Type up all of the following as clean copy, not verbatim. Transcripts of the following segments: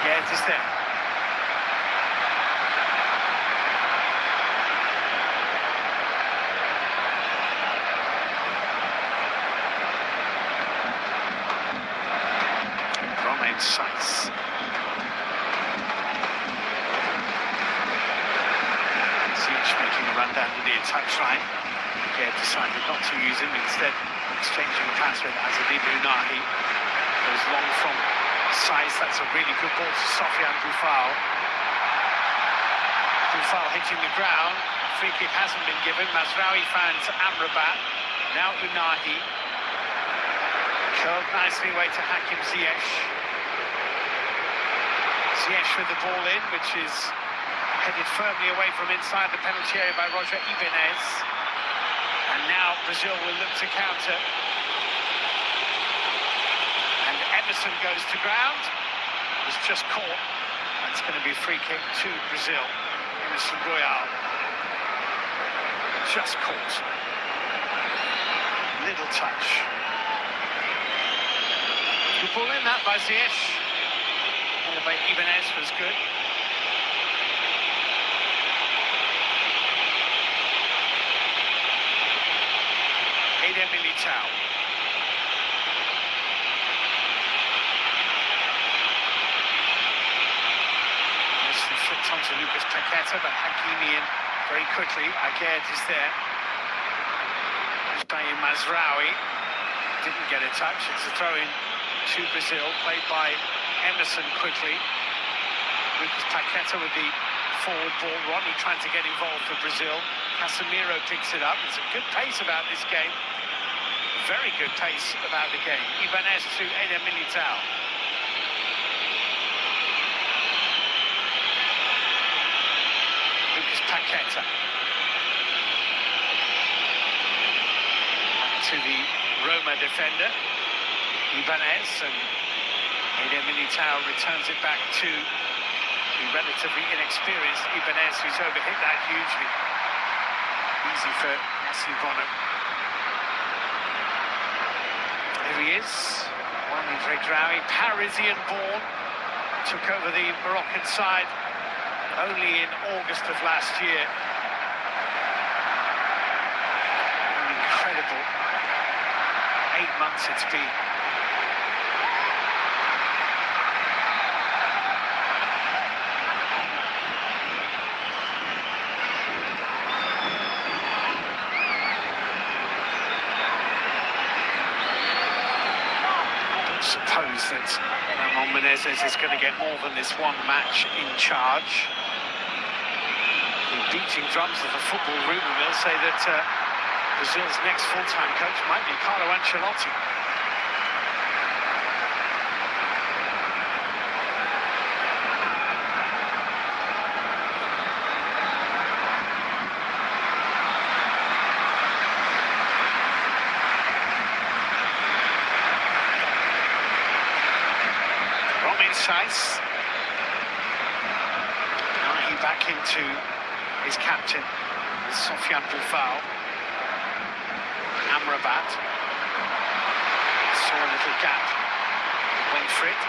Again, it is there. Size. Ziyech making a run down the near touchline. Again, decided not to use him, instead exchanging a pass with Azzedine Ounahi. Goes long from size. That's a really good ball to Sofiane Boufal. Boufal hitting the ground. Free kick hasn't been given. Mazraoui finds Amrabat. Now Ounahi. Curled nicely away to Hakim Ziyech. Ziyech with the ball in, which is headed firmly away from inside the penalty area by Roger Ibanez. And now Brazil will look to counter. And Emerson goes to ground. Was just caught. That's going to be a free kick to Brazil. Emerson Royal. Just caught. Little touch. Good ball in that by Ziyech. By Ibanez was good. Eder Militao. Nicely flipped onto Lucas Paqueta, but Hakimi in very quickly. Aguerd is there. Playing Mazraoui. Didn't get a touch. It's a throw-in to Brazil, played by Emerson quickly. Lucas Paqueta with the forward ball. Ronnie trying to get involved for Brazil. Casemiro picks it up. There's a good pace about this game. Very good pace about the game. Ibanez to Eder Militao. Lucas Paqueta. Back to the Roma defender. Ibanez, and Eder Militao returns it back to the relatively inexperienced Ibanez, who's overhit that hugely. Easy for Messi Bono. Here he is, Wami Regraoui, Parisian-born, took over the Moroccan side only in August of last year. An incredible 8 months it's been. Suppose that Ramon Menezes is going to get more than this one match in charge. The beating drums of the football rumour mill say that Brazil's next full-time coach might be Carlo Ancelotti. Size. Now he back into his captain, Sofiane Boufal. Amrabat saw a little gap, went for it.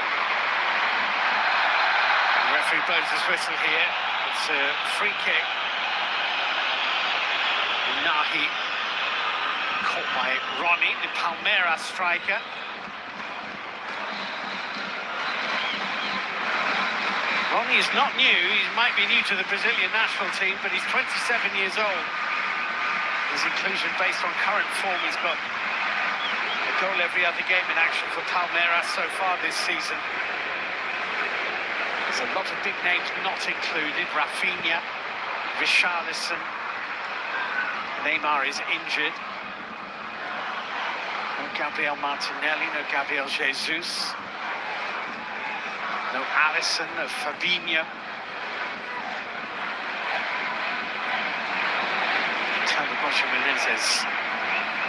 The referee blows his whistle here. It's a free kick. Nahi caught by Ronnie, the Palmeiras striker. Ronnie is not new. He might be new to the Brazilian national team, but he's 27 years old. His inclusion based on current form, he's got a goal every other game in action for Palmeiras so far this season. There's a lot of big names not included. Rafinha, Richarlison, Neymar is injured. No Gabriel Martinelli, no Gabriel Jesus. No Alisson, no Fabinho. Tell the Roger Menezes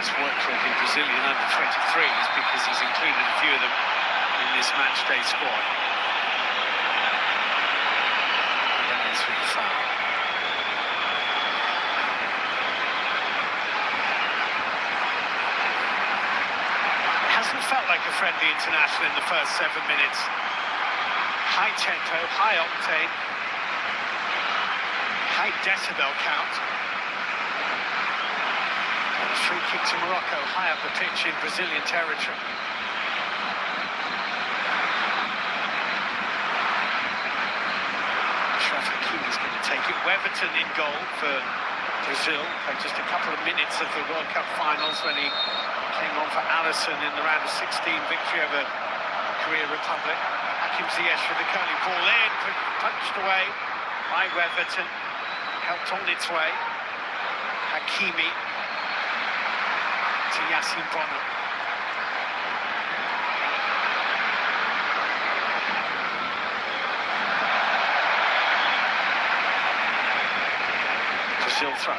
has worked with the Brazilian under-23s because he's included a few of them in this matchday squad. Menezes with the foul. It hasn't felt like a friendly international in the first 7 minutes. High tempo, high octane, high decibel count. And a free kick to Morocco, high up the pitch in Brazilian territory. He's going to take it. Weverton in goal for Brazil. Played just a couple of minutes of the World Cup finals when he came on for Alisson in the round of 16 victory over Korea Republic. Hakim Ziyech with the curling ball in, punched away by Weverton. Helped on its way. Hakimi to Yassine Bono. Brazil throw.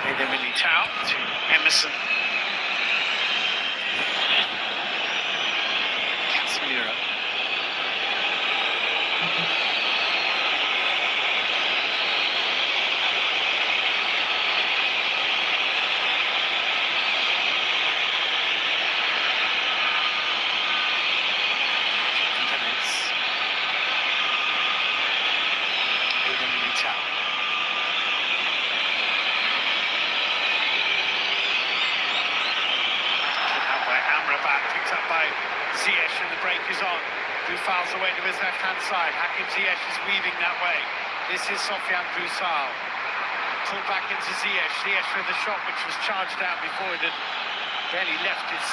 Eder Militao to Emerson. Casemiro. Eder Militao. Picked up by Ziyech and the break is on. Boufal's away to his left-hand side. Hakim Ziyech is weaving that way. This is Sofiane Boufal. Pulled back into Ziyech. Ziyech with a shot which was charged out before it had barely left his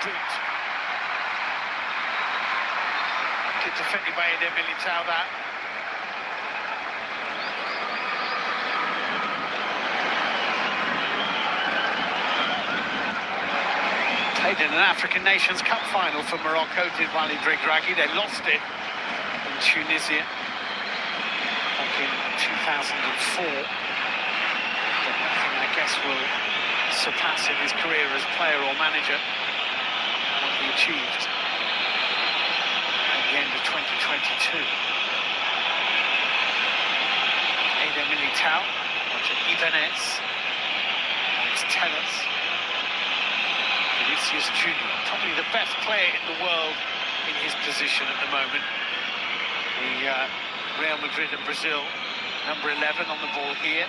boot. Good defending by Eder Militao that. Played in an African Nations Cup final for Morocco, did Walid Regragui. They lost it in Tunisia back in 2004. But nothing, I guess, will surpass in his career as player or manager what he achieved at the end of 2022. Eder Militao, Roger Ibanez, Alex Telles. Vinicius Junior, probably the best player in the world in his position at the moment. The Real Madrid and Brazil, number 11 on the ball here.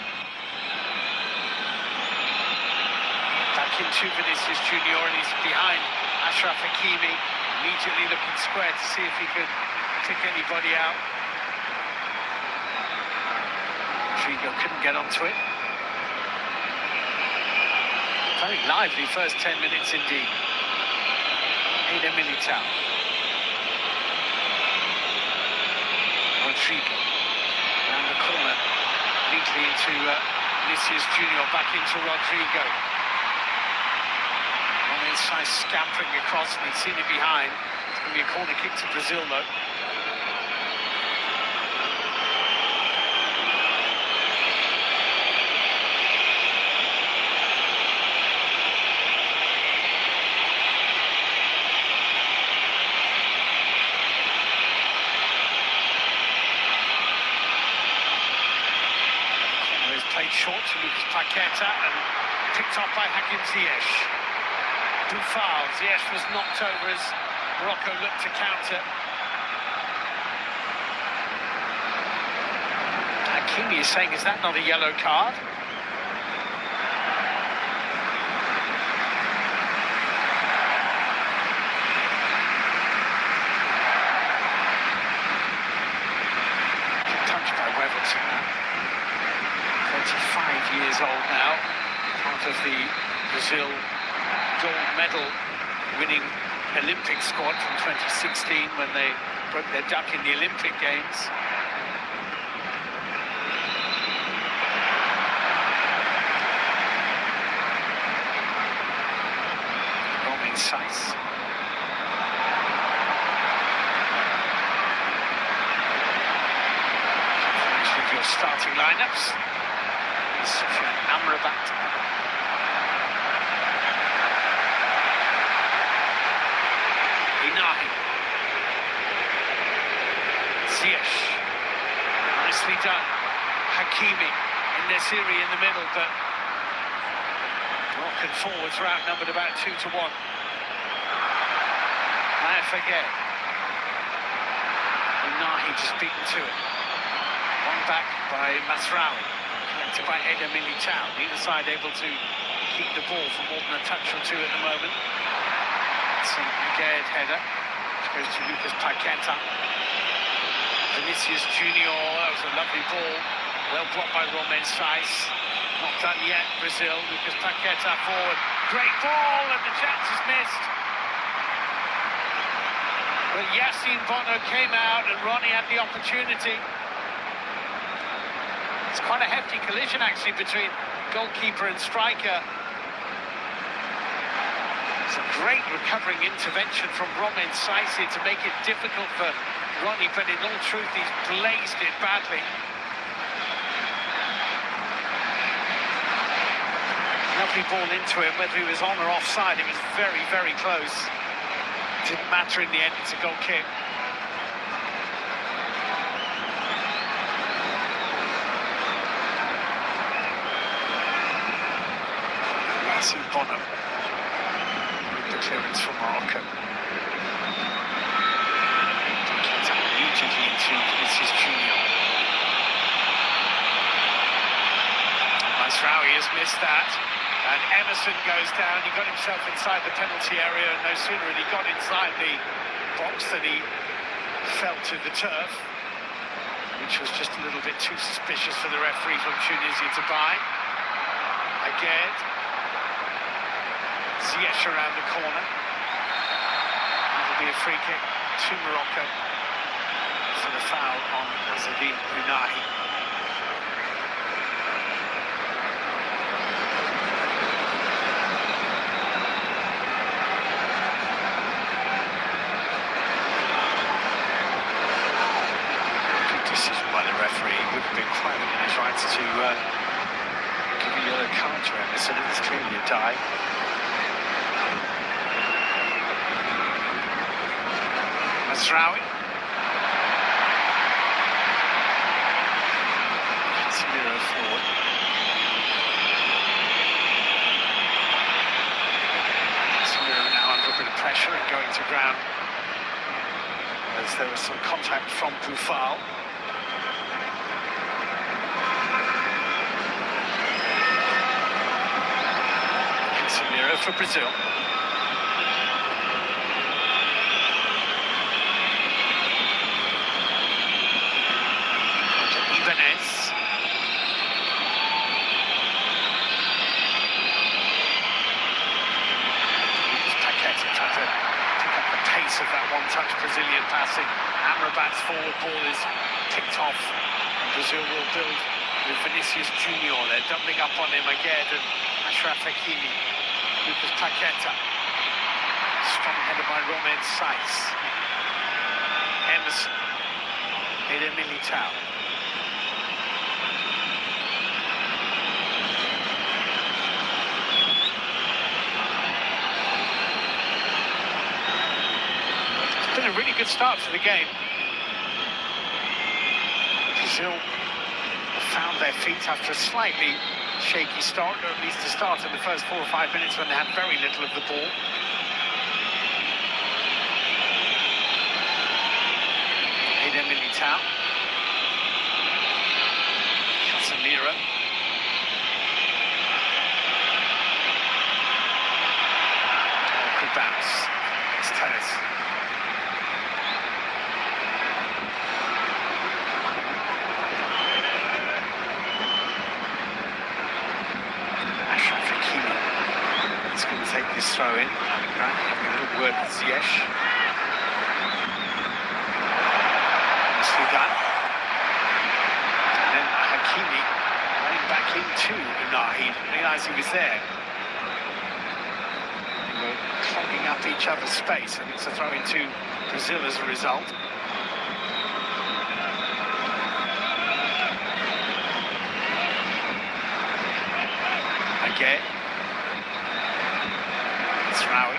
Back into Vinicius Junior, and he's behind Achraf Hakimi, immediately looking square to see if he could pick anybody out. Rodrigo couldn't get onto it. Very lively first 10 minutes indeed. Eder Militao. Rodrigo. Round the corner. Neatly into Vinicius Junior. Back into Rodrigo. On the inside, scampering across, and he'd seen it behind. It's going to be a corner kick to Brazil, though. Played short to Lucas Paqueta and picked off by Hakim Ziyech. Boufal. Ziyech was knocked over as Morocco looked to counter. Hakimi is saying, is that not a yellow card? Touched by Weverton. 25 years old now, part of the Brazil gold medal winning Olympic squad from 2016 when they broke their duck in the Olympic Games. Romain Saïss. With your starting lineups. Sofiane Amrabat. Inahi. Ziyech. Nicely done. Hakimi in Nesiri in the middle, but Moroccan forwards were outnumbered about 2-1. Maya Fagay. Unahi just beaten to it. One back by Masraoui. Collected by Eder Militao. Neither side able to keep the ball for more than a touch or two at the moment. It's an Aguerd header. Which goes to Lucas Paqueta. Vinicius Junior, that was a lovely ball. Well blocked by Romain Saiz. Not done yet, Brazil. Lucas Paqueta forward. Great ball, and the chance is missed. But Yassine Bono came out, and Ronnie had the opportunity. It's quite a hefty collision, actually, between goalkeeper and striker. It's a great recovering intervention from Romain Saiz to make it difficult for Ronnie, but in all truth, he's blazed it badly. Lovely ball into him, whether he was on or offside, it was very, very close. Didn't matter in the end, it's a goal kick. Yassine Bono with the clearance from Morocco. Immediately into Vinicius Junior. Masraoui has missed that, and Emerson goes down. He got himself inside the penalty area, and no sooner had he got inside the box than he fell to the turf, which was just a little bit too suspicious for the referee from Tunisia to buy. Again, Ziyech around the corner. It'll be a free kick to Morocco for the foul on Azzedine Unahi. Good decision by the referee. He would have been quite within his rights to give a yellow card to Emerson. It was clearly a dive. Masraoui. Forward. Samira now under a bit of pressure and going to ground as there was some contact from Boufal. Samira for Brazil. Of that one-touch Brazilian passing. Amrabat's forward ball is picked off, and Brazil will build with Vinicius Junior. They're doubling up on him again, and Achraf Hakimi. Lucas Paqueta. Strong header by Romain Saiz. Emerson. Eder Militao. Been a really good start to the game. Brazil found their feet after a slightly shaky start, or at least a start in the first 4 or 5 minutes when they had very little of the ball. Eder Militao. Casemiro. Good bounce. It's tennis. Take this throw in, having a little word with Ziyech. See that? And then Hakimi running back into Unahi, didn't realise he was there. They were clogging up each other's space, and it's a throw into Brazil as a result. Again. Masraoui.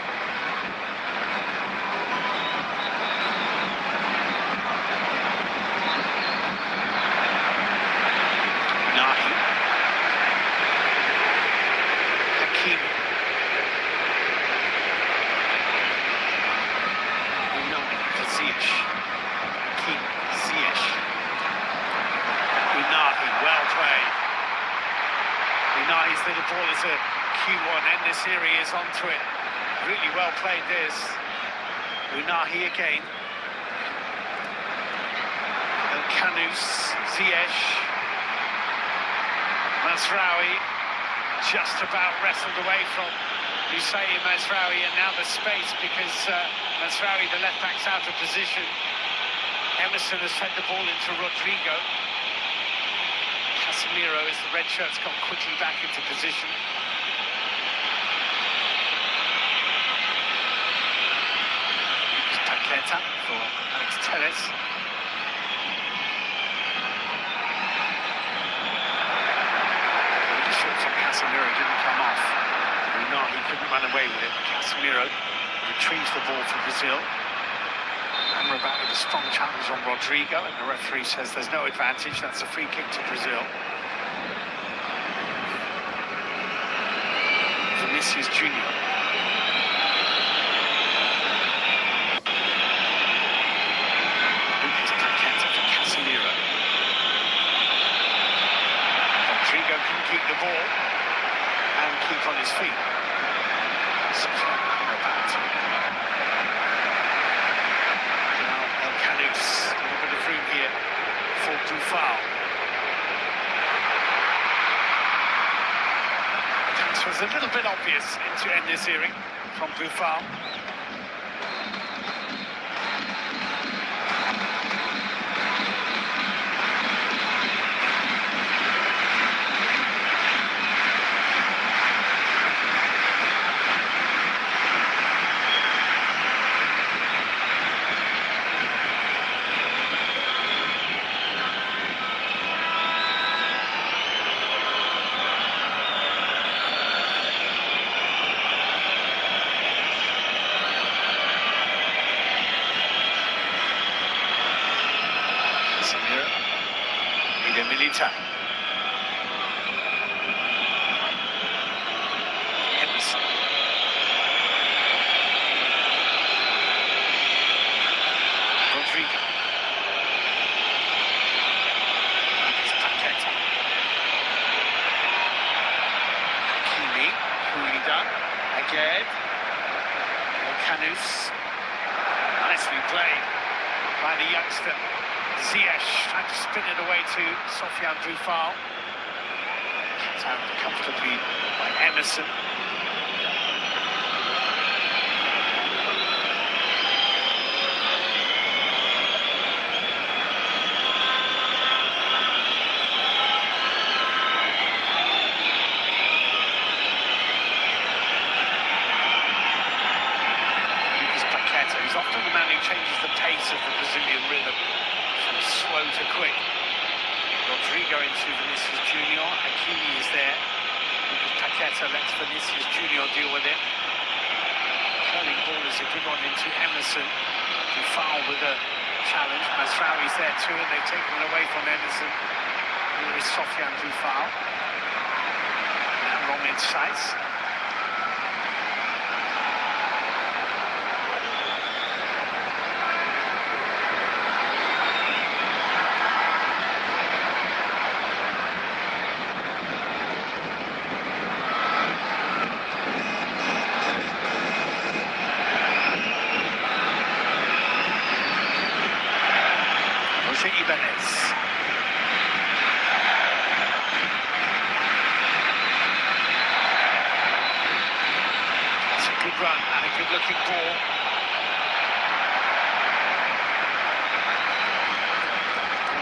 Unahi. Hakimi. Unahi for Ziyech. Hakimi. Ziyech. ball is a key one. En-Nesyri is onto it. Really well played this. Unahi again. Kanous, Ziyech. Mazraoui just about wrestled away from Hussein Mazraoui, and now the space because Mazraoui, the left back's out of position. Emerson has fed the ball into Rodrigo. Casemiro, as the red shirt's got quickly back into position. Paqueta for Alex Telles. The shots on Casemiro didn't come off. He couldn't run away with it. Casemiro retrieves the ball for Brazil. Amrabat with a strong challenge on Rodrigo, and the referee says there's no advantage. That's a free kick to Brazil. Vinicius Junior. Lucas Paqueta for Casemiro. Rodrigo can keep the ball and keep on his feet. Amrabat. Kanous, a little bit of room here for Boufal. This was a little bit obvious into En-Nesyri from Boufal. Milita. Emerson. Rodrigo. Paqueta. Hakimi. Coolly done. Again. Kanous. Nicely played by the youngster. Ziyech trying to spin it away to Sofiane Boufal. It's out comfortably by Emerson. Lucas Paqueta, who's often the man who changes the pace of the Brazilian rhythm. Slow to quick. Rodrigo into Vinicius Junior. Hakimi is there. Lucas Paqueta lets Vinicius Junior deal with it. Curling ball is a good one into Emerson. Boufal with a challenge. Mazraoui's there too, and they've taken it away from Emerson. Here is Sofiane Boufal. Now wrong inside. Ibanez. That's a good run and a good-looking ball.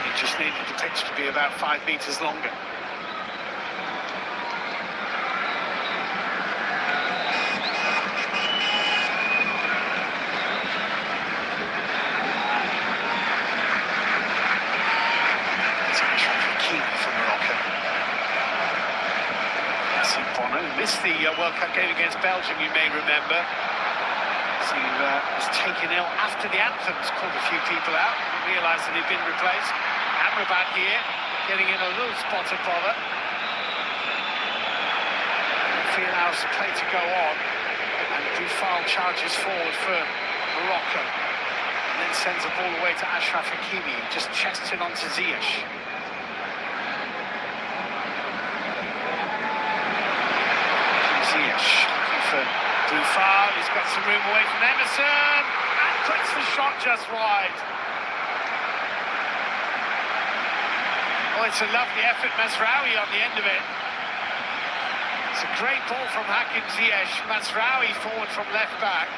He just needed the pitch to be about 5 metres longer. Missed the World Cup game against Belgium, you may remember. So he was taken ill after the anthems, called a few people out, realised that he'd been replaced. Amrabat here, getting in a little spot of bother. He allows the play to go on, and Boufal charges forward for Morocco, and then sends the ball away to Achraf Hakimi, who just chests it onto Ziyech. Too far, he's got some room away from Emerson, and puts the shot just wide. Oh, it's a lovely effort, Mazraoui on the end of it. It's a great ball from Hakim Ziyech, Mazraoui forward from left back.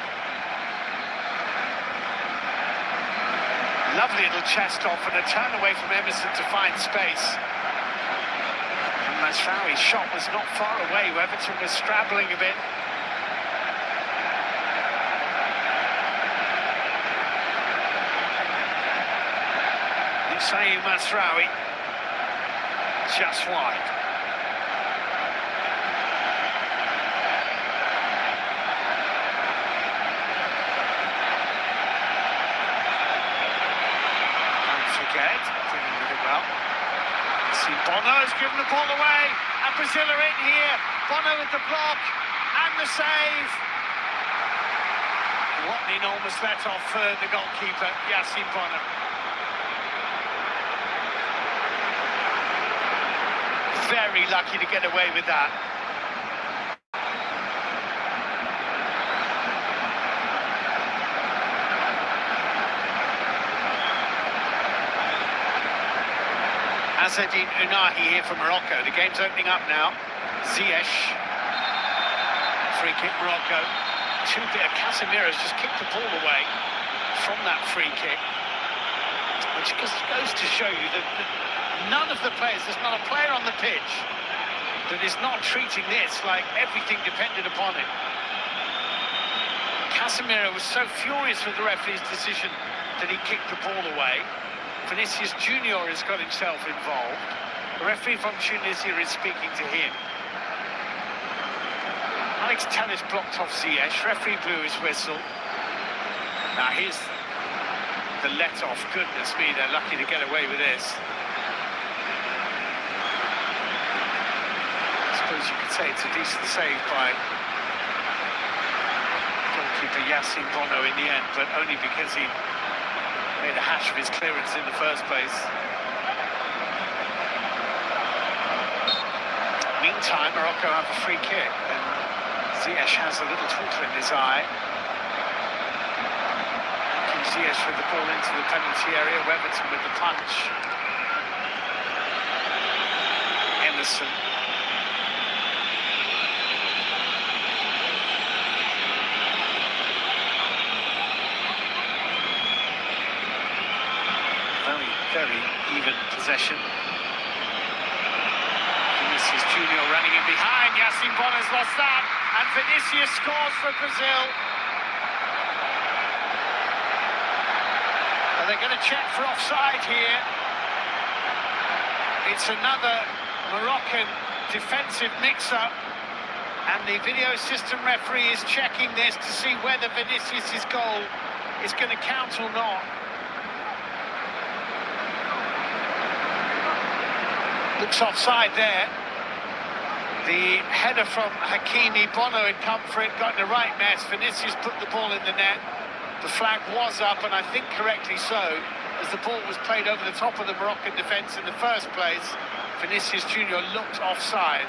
Lovely little chest off and a turn away from Emerson to find space. And Mazraoui's shot was not far away, Everton was straddling a bit. Saying Mazraoui just wide. Don't forget, dealing with it well. See, Bono has given the ball away, and Brazil are in here. Bono with the block and the save. What an enormous let-off for the goalkeeper, Yassine Bono. Very lucky to get away with that. Azzedine Ounahi here from Morocco. The game's opening up now. Ziyech. Free kick, Morocco. Casemiro's just kicked the ball away from that free kick. Which just goes to show you that none of the players, there's not a player on the pitch that is not treating this like everything depended upon it. Casemiro was so furious with the referee's decision that he kicked the ball away. Vinicius Junior has got himself involved. The referee from Tunisia is speaking to him. Alex Telles blocked off Ziyech. Referee blew his whistle. Now here's the let-off. Goodness me, they're lucky to get away with this. You could say it's a decent save by goalkeeper Yassine Bono in the end, but only because he made a hash of his clearance in the first place. Meantime, Morocco have a free kick, and Ziyech has a little twinkle in his eye. Ziyech with the ball into the penalty area, Everton with the punch. Emerson. Very even possession. Vinicius Junior running in behind. Yassine Bono's lost that, and Vinicius scores for Brazil. Are they going to check for offside here? It's another Moroccan defensive mix-up, and the video system referee is checking this to see whether Vinicius' goal is going to count or not. Looks offside there. The header from Hakimi, Bono had come for it, got in the right mess. Vinicius put the ball in the net. The flag was up, and I think correctly so, as the ball was played over the top of the Moroccan defence in the first place. Vinicius Junior looked offside.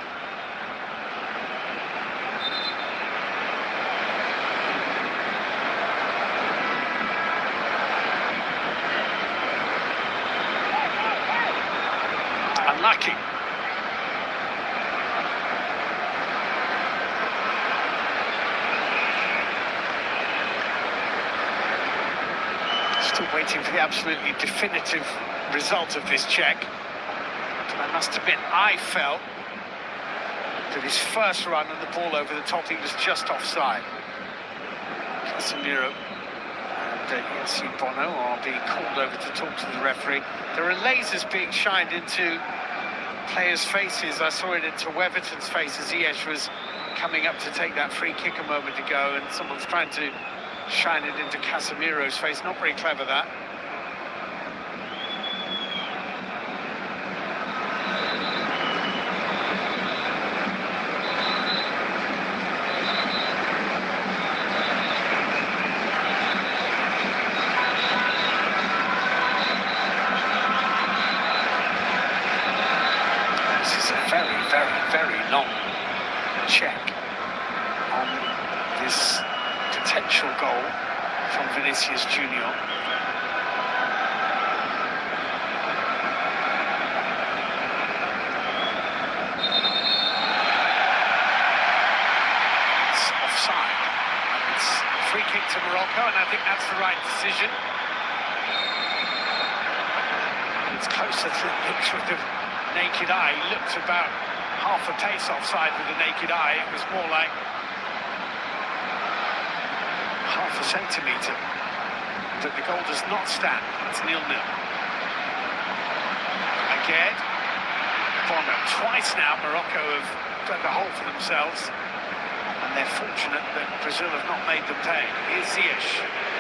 Unlucky. Still waiting for the absolutely definitive result of this check. But I must admit, I felt that his first run and the ball over the top, he was just offside. Casemiro and Yassine Bono are being called over to talk to the referee. There are lasers being shined into players' faces. I saw it into Weverton's face as Ziyech was coming up to take that free kick a moment ago, and someone's trying to shine it into Casemiro's face. Not very clever, that. Very long check on this potential goal from Vinicius Junior. It's offside. And it's a free kick to Morocco, and I think that's the right decision. It's closer to the pitch with the naked eye. He looked about half a pace offside with the naked eye. It was more like half a centimetre. But the goal does not stand. It's 0-0. Again, Bono. Twice now Morocco have dug a hole for themselves, and they're fortunate that Brazil have not made them pay. Here's Ziyech.